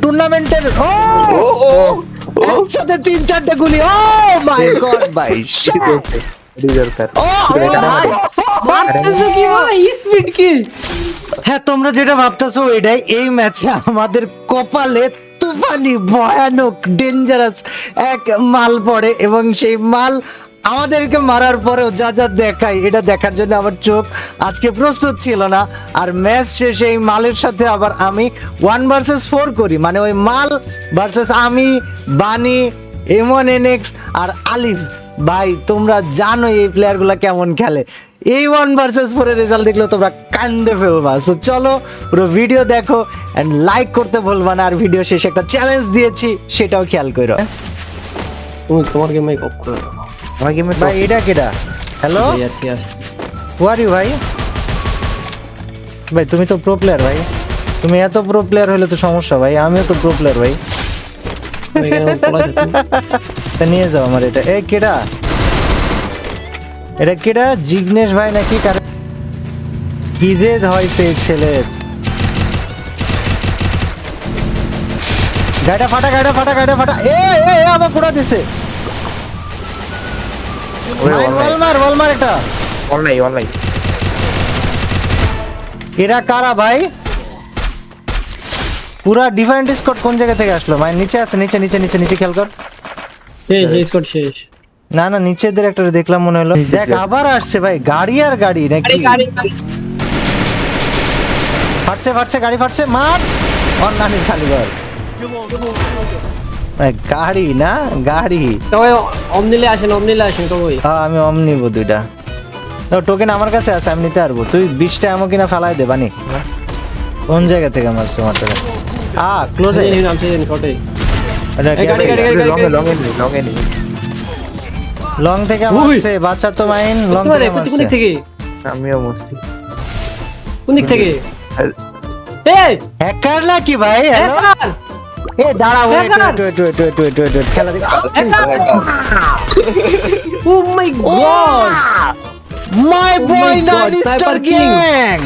টুর্নামেন্টের একসাথে 3-4টে গুলি। ও মাই গড ভাই, হ্যাঁ তোমরা যেটা ভাবতেছো এটাই। এই ম্যাচে আমাদের কপালে তুফানি ভয়ানক ডেঞ্জারাস এক মাল পড়ে এবং সেই মাল আমাদেরকে মারার পরেও যা যা দেখায় এটা দেখার জন্য আমার চোখ আজকে প্রস্তুত ছিল না। আর ম্যাচ শেষে এই মালের সাথে আবার আমি 1 vs 4 করি, মানে ওই মাল ভার্সেস আমি, বানি, এমন এনএক্স আর আলিফ। ভাই তোমরা জানো এই প্লেয়ারগুলো কেমন খেলে। এই 1 vs 4 এর রেজাল্ট দেখলে তোমরা কান্দে ফেলবা। সো চলো পুরো ভিডিও দেখো এন্ড লাইক করতে ভুলবা না। আর ভিডিও শেষে একটা চ্যালেঞ্জ দিয়েছি, সেটাও খেয়াল করো। তোমার গেমে অফ করে দাও। আমার গেমে ভাই এটা কেডা? হ্যালো হু আর ইউ ভাই? ভাই তুমি তো প্রো প্লেয়ার ভাই, তুমি এত প্রো প্লেয়ার হলে তো সমস্যা ভাই। আমিও তো প্রো প্লেয়ার ভাই। তা নিয়ে যাও আমার এটা। এই কেডা? এটা কেডা? জিগ্নেশ ভাই নাকি? কি যে হয়েছে এই ছেলের। গাড়িটা ফাটা, গাড়িটা ফাটা, গাড়িটা ফাটা। এ আমার পুরা দিছে। ওয়ালমার একটা অনলাইন এরা কারা ভাই? পুরা ডিফারেন্ট স্কোয়াড কোন জায়গা থেকে আসলো ভাই? নিচে আছে, নিচে নিচে নিচে নিচে খেয়াল কর। এই স্কোয়াড শেষ। না না নিচেদের একটা দেখলাম মনে হলো। দেখ আবার আসছে ভাই, গাড়ি আর গাড়ি নাকি? ফাটছে ফাটছে গাড়ি ফাটছে, মার অন্যান্য খালি ঘর। গাড়ি না গাড়ি। তবে অমনিলে আসেন কই? হ্যাঁ আমি নিব দুইটা। তো টোকেন আমার কাছে আছে, আমি নিতে পারবো। তুই 20টা এমন কিনা ফেলাই দে বানি। কোন জায়গা থেকে মারছে মারতে? ক্লোজ এ নামছে শটে। লং থেকে মারছে বাচ্চা তো মাইন। লং থেকে মারছে। কোন থেকে? আমিও মরছি। কোন দিক থেকে? এই হ্যাকার নাকি ভাই? হ্যালো এ দাঁড়া, ওয়েট খেলা দেখ। Oh my god, my boy nicester gang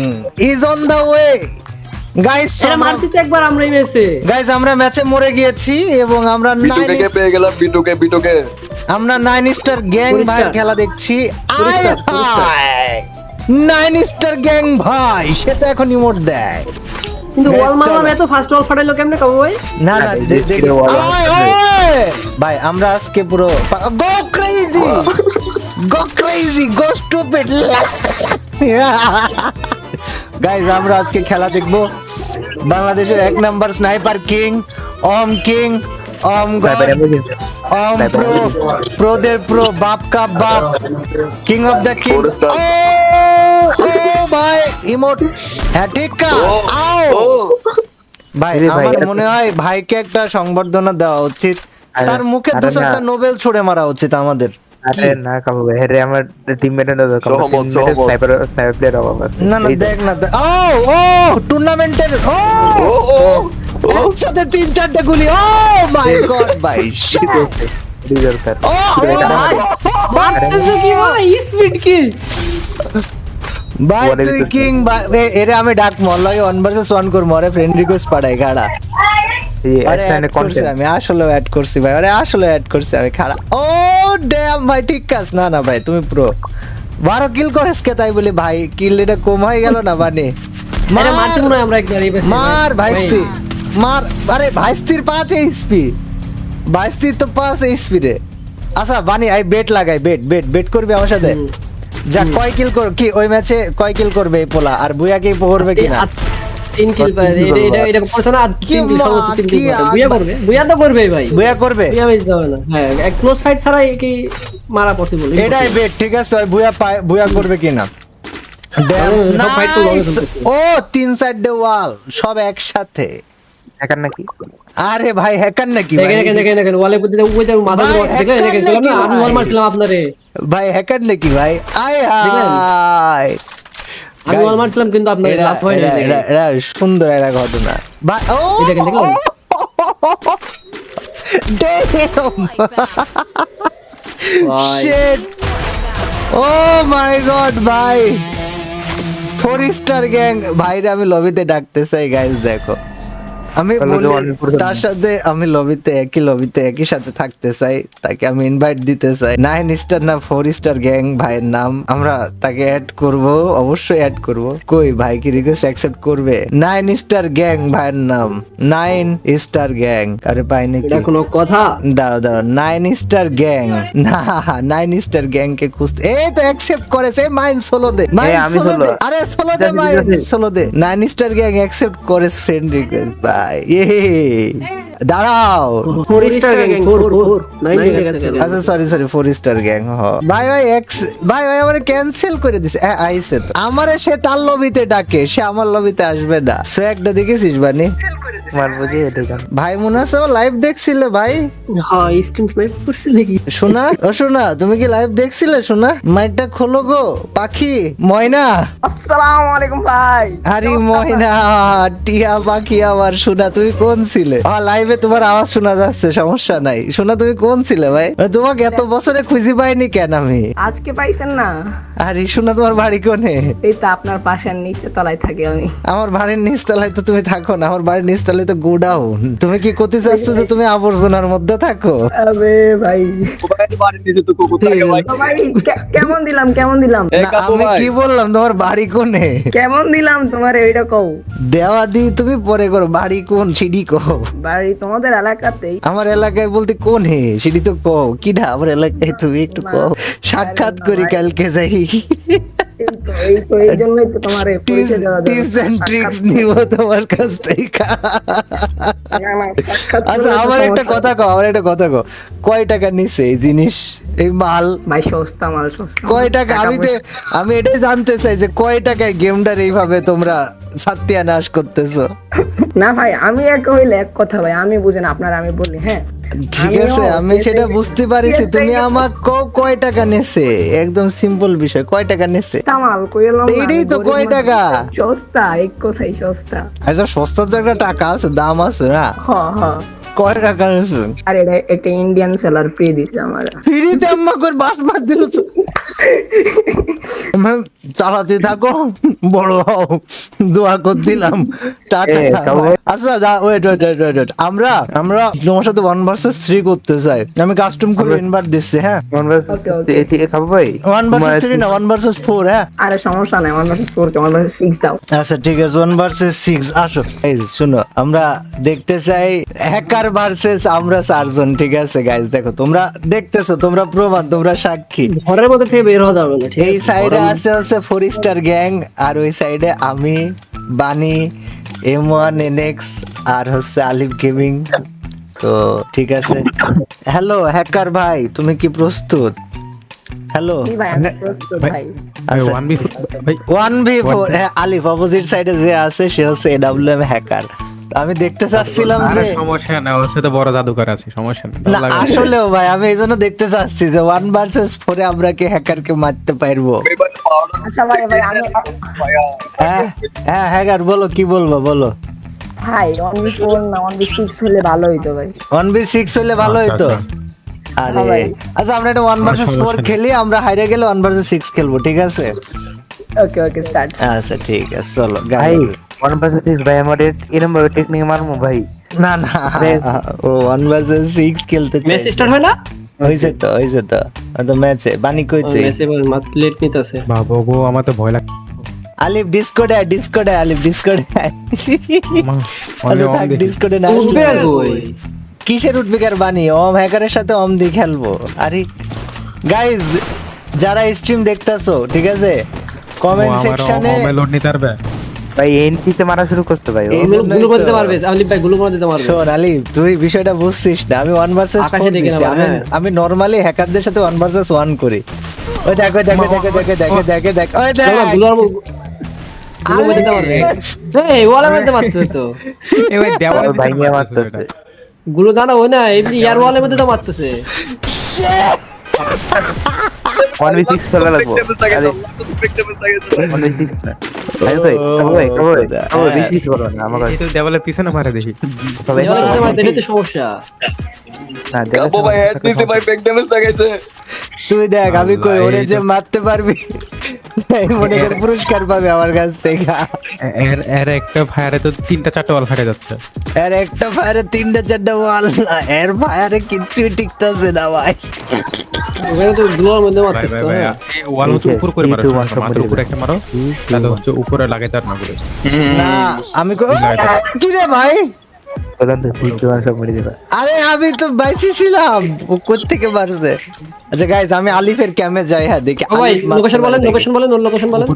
is on the way. Guys এটা মারছি তো একবার আমরা এই ম্যাচে। গাইস আমরা ম্যাচে মরে গিয়েছি এবং আমরা 9 পেয়ে গেলাম। বিটুকে আমরা 9 স্টার গ্যাং ভাই খেলা দেখছি। 9 স্টার গ্যাং ভাই সে তো এখন ইমোট দেয়। কিন্তু ওয়াল মারলাম, এত ফাস্ট ওয়াল ফাটাইলো কেমনে কব ভাই? না না দেখ ভাই আমরা আজকে পুরো গো ক্রেজি গো স্টুপিড। গাইস আমরা আজকে খেলা দেখবো বাংলাদেশের 1 নাম্বার স্নাইপার কিং ওম প্রোদের প্রো বাপ কা বাপ কিং অফ দ্য কিংস। ও ভাই ইমোট হ্যাঁ ঠিক কাজ। ভাই আমার মনে হয় ভাইকে একটা সংবর্ধনা দেওয়া উচিত। তার মুখে 200টা নোবেল ছুড়ে মারা উচিত আমাদের। আরে না কাবু ভাই, আরে আমার টিমমেট না স্নাইপার প্লেয়ার হবে না না দেখ না। ও টুর্নামেন্টের একসাথে 3-4টে গুলি। ও মাই গড ভাই, ভাই তুই কিং এরে আমি ডাক মল্লাই 1 vs 1 করব। আরে ফ্রেন্ড রিকোয়েস্ট পাঠাই গাড়া। আমি আসলে অ্যাড করছি ভাই, আরে আসলে অ্যাড করছি আমি খাড়া। ও ড্যাম ভাই ঠিক কাজ। না না ভাই তুমি প্রো 12 কিল করেছ কে তাই বলি ভাই কিল এটা কম হয়ে গেল না বানি? আরে মারছি মনে আমরা একবার এই মার ভাইস্তি মার। আরে ভাইস্তির 5 এইচপি, ভাইস্তির তো 5 এইচপি রে। আচ্ছা বানি আই বেট লাগাই, বেট করবি আমার সাথে? যা কয় কিল কর কি ওই ম্যাচে কয় কিল করবে এই পোলা? আর বুয়া কি করবে কিনা? 3 কিল পায়। এটা করছ না 3 কিল সর্বোচ্চ 3 কিল পায়। বুয়া করবে, বুয়া তো করবে ভাই। বুয়া করবে, বুয়া মিস যাবে না। হ্যাঁ এক ক্লোজ ফাইট ছাড়া কি মারা পসিবল? এটাই বেট ঠিক আছে। ওই বুয়া করবে কিনা? ও 3 সাইডে ওয়াল সব একসাথে। হ্যাকার নাকি? আরে ভাই হ্যাকার নাকি ভাই? দেখেন ওয়ালে পড়তে ওই যে মাথা দেখেন গেলাম না আমি ওয়াল মারছিলাম আপনারে। ভাই হ্যাকার নাকি ভাই? আয় হায় আমি ওয়াল মারছিলাম কিন্তু আপনার লাভ হয় না। এটা সুন্দর একটা ঘটনা ভাই। ও দেখেন শিট ও মাই গড ভাই 4 স্টার গ্যাং ভাইরে আমি লবিতে ডাকতে চাই। গাইস দেখো আমি তাহলে বলি তো অনেক পুরো- তার সাথে আমি লবিতে একই সাথে থাকতে চাই, তাকে আমি ইনভাইট দিতে চাই। 9 স্টার না 4 স্টার গ্যাং ভাইয়ের নাম, আমরা তাকে অ্যাড করব, অবশ্যই অ্যাড করব। কই ভাই কি রিকোয়েস্ট অ্যাকসেপ্ট করবে? 9 স্টার গ্যাং ভাইয়ের নাম, 9 স্টার গ্যাং। আরে পাই নাকি? এটা কোনো কথা? দাঁড়াও 9 স্টার গ্যাং না, 9 স্টার গ্যাং কে খুঁজতে, এই তো অ্যাকসেপ্ট করেছে। মাইন সোলো দে, মাইন আমি সোলো solo। দে, আরে সোলো দে, ঠিক মাইন আছে। সোলো দে। 9 স্টার গ্যাং অ্যাকসেপ্ট করেছে ফ্রেন্ড রিকোয়েস্ট ভাই। দাঁড়াও 4 স্টার গ্যাং 4 9 আচ্ছা সরি 4 স্টার গ্যাং। ভাই ভাই আমারে ক্যান্সেল করে দিছে। আইছে তো আমারে, সে তার লবিতে ডাকে, সে আমার লবিতে আসবে না। সে একটা দেখেছিস বানি আমার বুঝি এটা জান। ভাই মনে আছে লাইভ দেখছিলে ভাই? হ্যাঁ স্ট্রিম স্নাইপ করছে নাকি? শোনা ও শোনা, তুমি কি লাইভ দেখছিলে? শোনা মাইকটা খোলো গো পাখি ময়না। আসসালামু আলাইকুম ভাই। আরে ময়না টিয়া পাখি আমার। শোনা তুমি কোন ছিলে? লাইভে তোমার আওয়াজ শোনা যাচ্ছে, সমস্যা নাই। শোনা তুমি কোন ছিলে ভাই? তোমাকে এত বছরে খুঁজে পাইনি কেন আমি? আজকে পাইছেন না? আরে শোনা তোমার বাড়ি কোনে? এই তো আপনার পাশের নিচে তলায় থাকি আমি। আমার বাড়ির নিচতলায় তো তুমি থাকো না, আমার বাড়ির নিচতলায় তো গোডাউন। তুমি কি করতে চাচ্ছ যে তুমি আবর্জনার মধ্যে থাকো? আবে ভাই তো ভাই কেমন দিলাম না, আমি কি বললাম তোমার বাড়ি কোনে? কেমন দিলাম তোমার এইটা কও। দেওয়া দি তুমি পরে করো, বাড়ি কোন সিডি কো? বাড়ি তোমাদের এলাকাতেই। আমার এলাকায় বলতে কোন হে সেটি তো কও। কিডা আমার এলাকায় তুমি একটু কও, সাক্ষাৎ করি কালকে যাই। এই জন্যই তো তোমার পরিচয় দেওয়া যাবে। টিপস এন্ড ট্রিক্স নিব তোমার কাছ থেকে। না, না, সাক্ষাৎ আচ্ছা করলে তো আমার একটা সমস্যা কথা কও, কয় টাকা নিছে এই জিনিস, এই মাল ভাই সস্তা মাল সস্তা। কয় টাকা? আমি এটাই জানতে চাই যে কয় টাকায় গেমটার এইভাবে তোমরা সাত্যানাশ করতেছো। না ভাই আমি এক হইলে এক কথা ভাই, আমি বুঝেন আপনার আমি বলি হ্যাঁ। ঠিক আছে আমি সেটা বুঝতে পারিছি, তুমি আমাকে কও কয় টাকা নেছে, একদম সিম্পল বিষয়, কয় টাকা নেছে? তামাল কইলাম না, এইটাই তো, আমি কয় গরিব টাকা? মানুষ। সস্তা, এক কথাই সস্তা। আচ্ছা সস্তা তো একটা টাকা আছে, দাম আছে না? হ হ। কয় টাকা নেছে? আর এটা একটা ইন্ডিয়ান সেলার ফ্রি দিছে আমার। ফ্রিতে আম্মা করে বাস মার দিল। চালাতে থাকো, বড় হও, দোয়া করে দিলাম। টাটা। আচ্ছা ওয়েট, আমরা তোমার সাথে 1 vs 3 করতে চাই। আমি কাস্টম করে ইনভাইট দিচ্ছি। হ্যাঁ খাবো ভাই 1 vs 3 না 1 vs 4। হ্যাঁ আরে সমস্যা নাই, 1 vs 4 কে 1 vs 6 দাও। আচ্ছা ঠিক আছে 1 vs 6 আসো। এই যে, শুনো আমরা দেখতে চাই হ্যাকার ভার্সেস আমরা 4 জন। ঠিক আছে গাইস দেখো, তোমরা দেখতেছো, তোমরা প্রমাণ, তোমরা সাক্ষী। ঘরের মধ্যে থেকে বের হওয়া যাবে না, ঠিক এই আছে? সাইডে আছে 4 স্টার গ্যাং, আর ওই সাইডে আমি, বানি, M1 NX আর আলিফ গেমিং। তো ঠিক আছে। হ্যালো হ্যাকার ভাই, তুমি কি প্রস্তুত? হ্যালো কি ভাই আমি প্রস্তুত ভাই। আচ্ছা 1v4। হ্যাঁ আলিফ অপোজিট সাইডে যে আছে সে হচ্ছে AWM হ্যাকার। আমি দেখতে চাচ্ছিলাম যে সমস্যা না, ওর সাথে বড় জাদুকর আছে, সমস্যা না। না আসলেও ভাই আমি এই জন্য দেখতে চাচ্ছি যে 1 vs 4 আমরা কি হ্যাকারকে মারতে পারবো? আচ্ছা ভাই আমি হ্যাঁ হ্যাকার বলো, কি বলবো বলো। ভাই 1v4 না 1v6 হলে ভালো হইতো ভাই। 1v6 হলে ভালো হইতো। আরে ভাই। আচ্ছা আমরা এটা 1 vs 4 খেলি, আমরা হাইরে গেলে 1 vs 6 খেলবো, ঠিক আছে? Okay start. আচ্ছা ঠিক আছে চলো ভাই গাই। 1 vs 6 ভাই আমার এই নম্বর টেকনিক মারমু ভাই। না ও 1 vs 6 খেলতে চাই। ম্যাচ স্টার্ট হয় না? হইছে তো তো ম্যাচে বানি কই তুই? ম্যাচে মাত্র লেট নিতেছে। বাবা গো, আমার তো ভয় লাগে। আলিফ ডিসকর্ডে আলিফ ডিসকর্ডে থাক, ডিসকর্ডে না উঠবে আসলে কই? কিসের উঠবিকার বানি? হ্যাকারের সাথে দিয়ে খেলবো। আরে গাইজ যারা স্ট্রিম দেখতাছো, ঠিক আছে, কমেন্ট সেকশনে লোড নিতে পারবে? ভাই এনসি তে মারা শুরু করতে ভাই ও। এই জন্যই গুলো তো- করতে পারবে আলিফ ভাই, গুলো করে দিতে পারবে। শোন আলিফ, তুই বিষয়টা বুঝছিস না। আমি 1 vs আকাশে 4 দেখে দিছি। নেবো, হ্যাঁ। আমি নরমালি হ্যাকারদের সাথে 1 vs 1 করি। ওই দেখ ওই দেখ ওই দেখ। গুলো করে দিতে পারবে। এই ওয়ালে মধ্যে মারতে তো। এবার দেওয়ালে ভাই নিয়ে মারতেছে। গুলো দানা হয় না, এমনি ইয়ার ওয়ালের মধ্যে তো মারতেছে। 1v6 খেলা লাগবো। আরে 1v6 না। ভাই খাবো রিচিস করো না আমাকে। এই তো দেওয়ালের পিছনে মারা দেখি। সবাই দেওয়ালের মধ্যে মারতে এটা তো সমস্যা। না দেখো ভাই হেড নিতে ভাই তুই দেখ আমি কই ওরে যে মারতে পারবি, এই মনে করে পুরস্কার পাবে আমার কাছ থেকে। এর এর একটা ফায়ারে তো 3-4টা ওয়াল ফাটে যাচ্ছে। এর একটা ফায়ারে 3-4টা ওয়াল, এর ফায়ারে কিচ্ছুই টিকতেছে না ভাই। ওখানে তো গ্লোর মধ্যে ভাই মারতেছ ভাই তো, ভাই হ্যাঁ। এই ওয়াল হচ্ছে উপর করে মারো, এই তো মারো, মাথার উপরে একটা মারো, তাহলে হচ্ছে উপরে লাগাইতে আর না করে। না আমি কি রে ভাই, বলেন তো তুই কেমন সব মরে যাবে। আরে আমি তো বাইসি ছিলাম, ও কোত্থেকে মারছে। আচ্ছা গাইস আমি আলিফের ক্যামে যাই, হ্যাঁ দেখি ও ভাই লোকেশন বলেন, লোকেশন বলেন, ওর লোকেশন বলেন।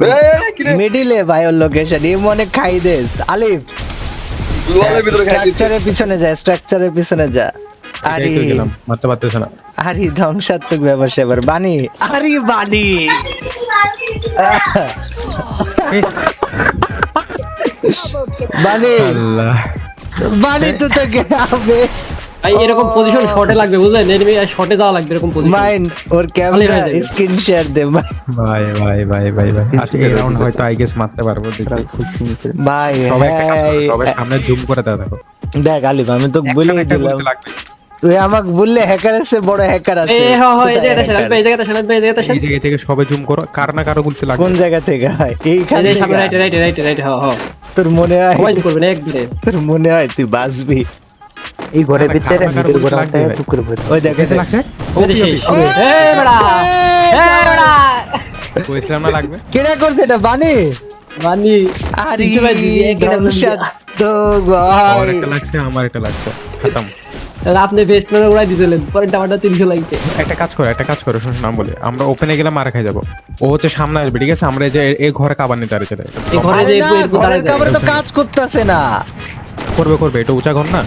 মিডিলে ভাই ওর লোকেশন, এই মনে খাই দেস আলিফ। স্ট্রাকচারের পিছনে যা, স্ট্রাকচারের পিছনে যা। আরে এই তো গেলাম, মারতে পারতেছ না। আরে ধ্বংসাত্মক ব্যবসা এবার বানি, আরে বানি বানি আল্লাহ, বানি তো তোকে হবে ভাই এরকম পজিশন শর্টে লাগবে বুঝলেন, এনিমি শর্টে যাওয়া লাগবে এরকম পজিশন। মাইন ওর ক্যামেরা স্ক্রিন শেয়ার দে ভাই। ভাই ভাই ভাই ভাই ভাই আচ্ছা এই রাউন্ড হয়তো আই গেস মারতে পারবো, দেখি। ভাই সবাই একটা কাজ করো, হ্যাঁ, সবাই সামনে জুম করে দাও, দেখো দেখ আলিফ আমি তো বলেই একটা দিলাম, বলতে লাগবে। তুই আমাকে বললে হ্যাকার আছে, বড় হ্যাকার আছে। এই হ্যাঁ হ্যাঁ, এই কোথায় জায়গাটা hacker? শানাত ভাই, এই জায়গাটা শানাত ভাই, এই জায়গাটা এই শানাত। জায়গা থেকে সবাই জুম করো, কারো না কারো বলতে লাগবে। কোন জায়গা থেকে হয়? এইখান এই যে সামনে রাইট থেকে? রাইট রাইট রাইট, হ্যাঁ হ্যাঁ। তোর মনে হয়, সবাই করবে না একবারে। তোর মনে হয় তুই বাঁচবি? এই ঘরের ভিতরে কারো না কারো ভিতরে বলতে ঘরটা লাগবে। টুক করে পড়ে। ওই দেখ দেখতে লাগছে? ওই যে শেষ। এই বড়া, এই বড়া। কইছিলাম না লাগবে। কেডা করছে এটা? বানি? বানি আরে তিনশো ভাই দিবি, এক কেটে বলবি। ধ্বংসাত্মক আমার ভাই। একটা লাগছে, আমার একটা লাগছে, খতম। তাহলে আপনি বেস্ট ম্যান উড়াই দিছিলেন, পরে টামাটা 300 লাগবে। একটা কাজ করো, শুনুন নাম বলে, আমরা ওপেনে গেলে মারা খাই যাবো। ও হচ্ছে সামনে আসবে, ঠিক আছে? আমরা এই যে এই ঘরে কাবার নিতে আর চলে এই ঘরে আরে যে না, এরকম ঘরের দাঁড়ায় কামড়ে তো কাজ করতেছে না। করবে, এটা উঁচা ঘর না,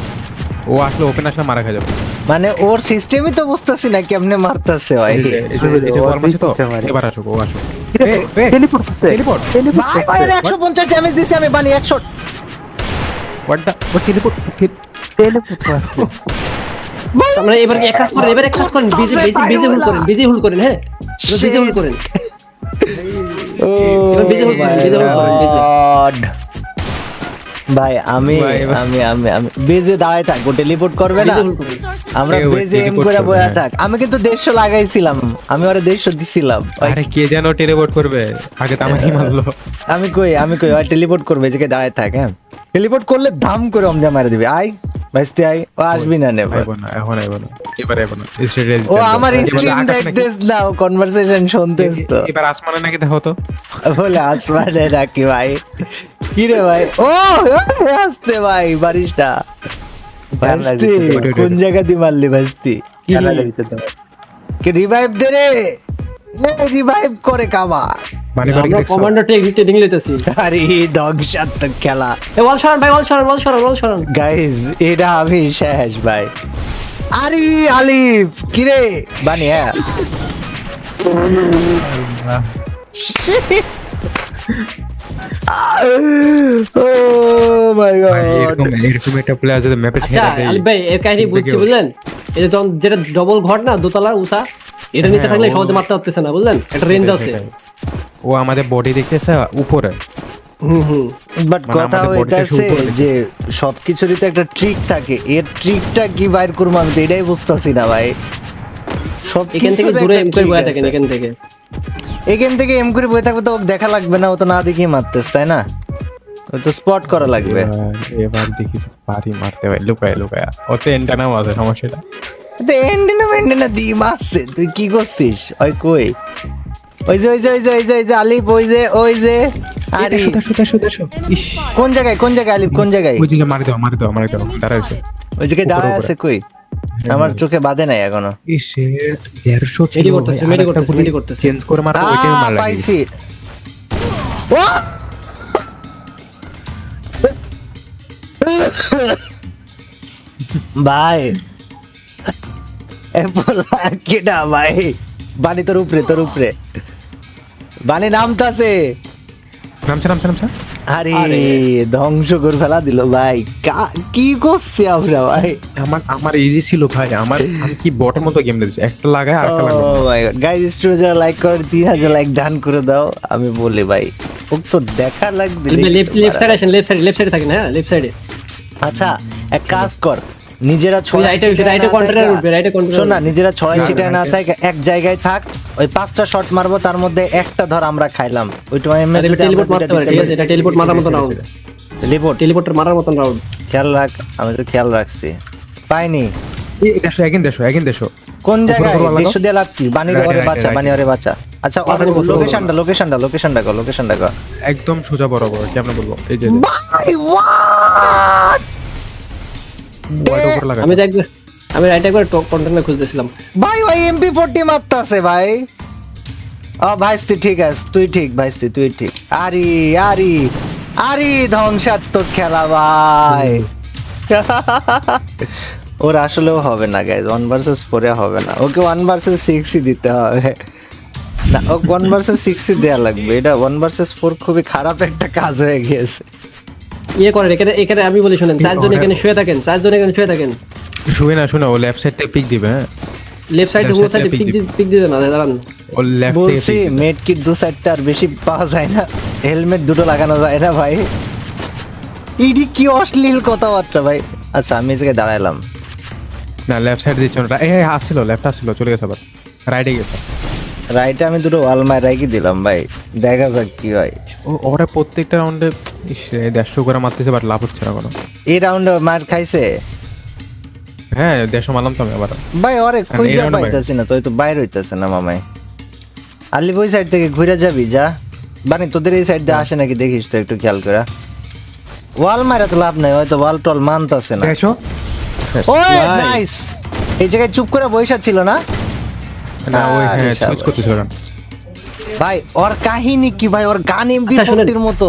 ও আসলে ওপেন আসলে মারা খাই যাবে। মানে ওর সিস্টেমই তো বুঝতেছি না কেমনে মারতেছে ভাই। এই যে ওর মাঝে তো, এবার আসুক, ও আসুক। টেলিপোর্ট করছে। টেলিপোর্ট, ভাই ভাই 150 ড্যামেজ দিছি আমি বানি 100। What the, oh teleport, teleport করছে। আমরা এবার এক কাজ করেন, এবার এক কাজ করেন, বিজি হুল করেন, বিজি হুল করেন, হ্যাঁ এবার বিজি হুল করেন। ও এবার বিজে হুল করেন, বিজে হুল করেন, বিজে। গড ভাই আমি ভাই, এবার- আমি আমি আমি বেজে দাঁড়ায় থাকবো, টেলিপোর্ট করবে না? বিজে হুল করেন। আমরা এ ওই বেজে এম teleport করে করবে, বয়া হ্যাঁ। থাক। আমি কিন্তু 150 লাগাইছিলাম, আমি ওরে 150 দিছিলাম। ওই, আরে কে যেন টেলিপোর্ট করবে, আগে তো আমারই মারলো। আমি কই ওই টেলিপোর্ট করবে, যে দাঁড়ায় থাক। হ্যাঁ টেলিপোর্ট করলে ধাম করে আমজা মারে দিবে। আই ভাইস্তে আই, ও আসবি না নেবে। আইবো না, এখন আইবো না, এবার আইবো না। ও আমার স্ক্রিন দেখতেছ না, ও কনভারসেশন শুনতেছ তো। এবার আসমানে নাকি দেখো তো। বলে আসমানে নাকি ভাই? কি রে ভাই? ও আসতে ভাই বারিশটা ভাইস্তি, কোন জায়গা দিয়ে মারলি ভাইস্তি? কি জানালার ভিতরে দাও। কি রিভাইভ দে রে, রিভাইভ করে কামা। মানে আমরা কমান্ডো ট্রেনিং লইতেছি। আরে ধ্বংসাত্মক খেলা এ ওয়াল সরান ভাই, ওয়াল সরান, ওয়াল সরান, ওয়াল সরান। গাইস, এটা আমি শেষ ভাই। আরে আলিফ কি রে বানি? হ্যাঁ ও মাই গড। এরকম একটা প্লেয়ার যদি ম্যাপে আচ্ছা আলিফ ভাই এর কাহিনী বুঝছি বুঝলেন, এই যে যখন যেটা ডবল ঘর না, দোতলা উঁচা, এটা নিচে থাকলে সহজে মারতে পারতেছে না বুঝলেন, একটা রেঞ্জ আছে। ও আমাদের বডি দেখতেছে উপরে। হুম বাট মানে কথা আমাদের bodyটা হইতাছে একটু উপরে যে সবকিছুরই তো একটা ট্রিক থাকে, এর ট্রিকটা কি বাইর করবো আমি তো এটাই বুঝতেছি না ভাই। এখান থেকে দূরে এম করে বয়া থাকেন, এখান থেকে। এখান থেকে এম করে বয়ে থাকবে তো ওকে দেখা লাগবে না, ও তো না দেখি মারতেছ তাই না? ও তো স্পট করা লাগবে। এবার দেখি যদি পারি মারতে ভাই, লুকায় ওতে এন্টানাও আছে, সমস্যাটা। তো এন্ডিনা দি মারছে, তুই কি করছিস? ওই কই ওই যে আলিফ, ওই যে আরে ইস, কোন জায়গায় আলিফ, কোন জায়গায়? ওই যে মারি দাও, দাঁড়াইছে। ওই জায়গায় দাঁড়ায় উপরে। আছে কই? আমার চোখে বাদে নাই এখনো। ইস, 150 ছিল, মেডি করতেছে। চেঞ্জ করে মারো, ওইটাই মার লাগে। পাইছি। ও ভাই কেটা ভাই? বানি তোর উপরে বানি নামতাছে। নামছে। আরে ধ্বংস করে ফেলা দিল ভাই। কি করছে আমরা ভাই? আমার ইজি ছিল ভাই, আমি কি বটের মতো গেম দিয়েছি, একটা লাগায় আরেকটা ও লাগাবো। মাই গড গাইস, স্টুডিও যারা লাইক করে 3000 লাইক ডান করে দাও। আমি বলি ভাই ও তো দেখা লাগবে। লেফট সাইড আসেন, লেফট সাইডে থাকেন, হ্যাঁ লেফট সাইডে। আচ্ছা এক কাজ কর, নিজেরা ছড়াই রাইটে ছিটায় রাইটে না কন্ট্রোলে থাইকা- উঠবে, রাইটে কন্ট্রোলে শোন না, নিজেরা ছড়াই না, ছিটায় না রাইটে- থাকে এক জায়গায় থাক, ওই 5টা শট মারবো, তার মধ্যে একটা ধর আমরা খাইলাম, ওই টাইমে যদি আমরা টেলিপোর্ট দুইটা মারতে পারে, দিতে ঠিক পারি। আছে, এটা টেলিপোর্ট মারার মতো রাউন্ড, টেলিপোর্ট টেলিপোর্টার মারার মতন রাউন্ড। খেয়াল রাখ, আমি তো খেয়াল রাখছি। পাইনি দেশো একদিন দেশো কোন জায়গায় উপরে লাগাও। দেশ দিয়ে লাভ কি? বানি Right, ওরে right, বাঁচা, right. বানি ওরে বাঁচা। আচ্ছা বানি বলছো, লোকেশনটা কর। একদম সোজা বরাবর, কেমন বলবো, এই যে ভাই what? ওয়াইড উপরে লাগা। আমি তো একবার আমি রাইটে একবার কন্টেনার খুঁজতেছিলাম। ভাই ওই MP40 মারতাছে ভাই। ভাইস্তি ঠিক আছে, তুই ঠিক ভাইস্তি, তুই ঠিক। আরি ধ্বংসাত্মক খেলা ভাই। ওর আসলেও হবে না গাইজ, 1 ভার্সেস 4 হবে না, ওকে 1 ভার্সেস 6 দিতে হবে। না, ও 1 ভার্সেস 6 দেয়া লাগবে, এটা 1 ভার্সেস 4 খুবই খারাপ একটা কাজ হয়ে গিয়েছে। ইয়ে করেন এখানে, এখানে আমি বলি শুনেন, 4 জন এখানে শুয়ে থাকেন, 4 জন এখানে শুয়ে থাকেন। শুনে ও লেফট সাইড থেকে পিক দিবে, হ্যাঁ লেফট সাইডে Left পুরো side সাইডে pick পিক দিতে না, দাঁড়ান। ও লেফট থেকে বলছি pick দিবে। মেড কিট 2 সাইডটা আর বেশি পাওয়া যায় না, হেলমেট দুটো লাগানো যায় না ভাই। ইডি কি অশ্লীল কথাবার্তা ভাই। আচ্ছা আমি এই জায়গায় দাঁড়াইলাম, না লেফট সাইড দিচ্ছে না, এই আসছিল লেফট আসছিল, চলে গেছে আবার রাইটে গেছে। রাইটে আমি দুটো ওয়াল মারাই কি দিলাম ভাই, দেখা যাক কি হয়। ওরা প্রত্যেকটা রাউন্ডে 150 করে মারতেছে, বাট লাভ হচ্ছে না কোনো। এই রাউন্ডে মার খাইছে হ্যাঁ 150 মারলাম তো আমি আবার। ভাই, ওরে এই খুঁজে round এ পাইতাছি না, তুই তো বাইরে হইতাছে না মামাই। আলি ওই সাইড থেকে ঘুরে যাবি যা, বানি তোদের এই সাইড দিয়ে আসে নাকি দেখিস তো একটু খেয়াল করে। ওয়াল মারা তো লাভ নাই, হয়তো ওয়াল টল মানতাছে না। দেখো ওই Nice. নাইস, এই জায়গায় চুপ করে বইসা ছিল না না ওই আরে হ্যাঁ শাবাশ। সুইচ করতেছিল না। ভাই। ওর কাহিনী কি ভাই, ওর গান আচ্ছা, শুনেন। MP40 মতো।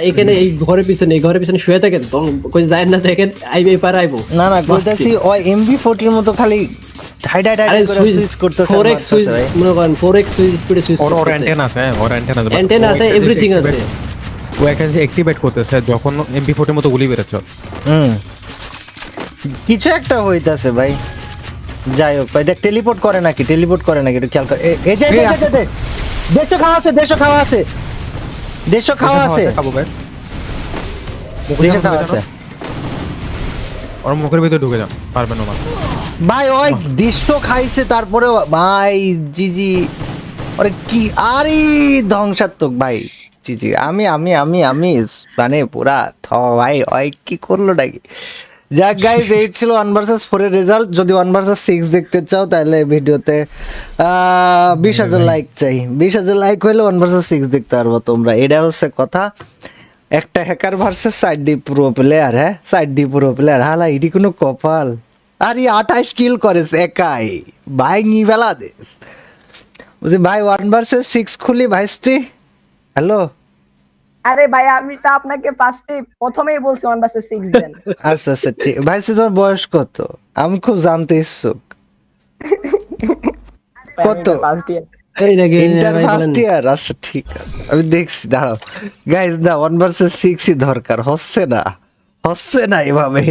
এখানে এই ঘরের পিছনে শুয়ে থাকেন, তখন কই যায় না, দেখেন আইবে পার আইবো। না কইতাছি ওই MP40 মতো খালি ঢাই আরে করে সুইচ করতেছে, 4x সুইচ ভাই। মনে করেন, 4x সুইচ স্পিডে সুইচ ওর অ্যান্টেনা আছে, হ্যাঁ ওর অ্যান্টেনা আছে, but অ্যান্টেনা ও আছে, একটা এভরিথিং যে আছে। ও এখানে যে অ্যাক্টিভেট করতেছে যখন MP40 মতো গুলি বেরোচ্ছে। হুম, কিছু একটা হইতাছে ভাই। যাই হোক ভাই, দেখ টেলিপোর্ট করে নাকি একটু খেয়াল কর। এই যে দেশো খাওয়া আছে। খাবো ভাই, দেশো খাওয়া আছে ওর মুখের ভিতরে ঢুকে যান, পারবে না মারতে। ভাই। ওই দেশো খাইছে, তারপরে ভাই জিজি আরে কি, আরে ধ্বংসাত্মক ভাই জিজি। আমি মানে পুরা ভাই ওই কি করলো নাকি। যাক গাইজ, এই ছিল 1 ভার্সেস 4 এর রেজাল্ট। যদি 1 ভার্সেস 6 দেখতে চাও তাহলে ভিডিওতে 20,000 লাইক চাই। 20,000 লাইক হইলে 1 ভার্সেস 6 দেখতে পারবো তোমরা, এটা হচ্ছে কথা। একটা hacker versus side D pro player, হ্যাঁ সাইড ডি প্রো প্লেয়ার, হালা এটি কোনো কপাল। আর 28 কিল করেছে একাই ভাই, নি বেলা দেশ। বুঝি ভাই 1 ভার্সেস 6 খুলি ভাইস্তি। হ্যালো, আরে ভাই আমি তো আপনাকে প্রথমেই বলছি 1 ভার্সেস 6 দেন। আচ্ছা ঠিক ভাইস্তি। তোমার বয়স কত? আমি খুব জানতে ইচ্ছুক। কত? First year. এই দেখেন ইন্টার ভাই বলেন। First year. আচ্ছা ঠিক আছে, আমি দেখছি, দাঁড়াও গাইজ। না 1 ভার্সেস 6 দরকার, হচ্ছে না এভাবে।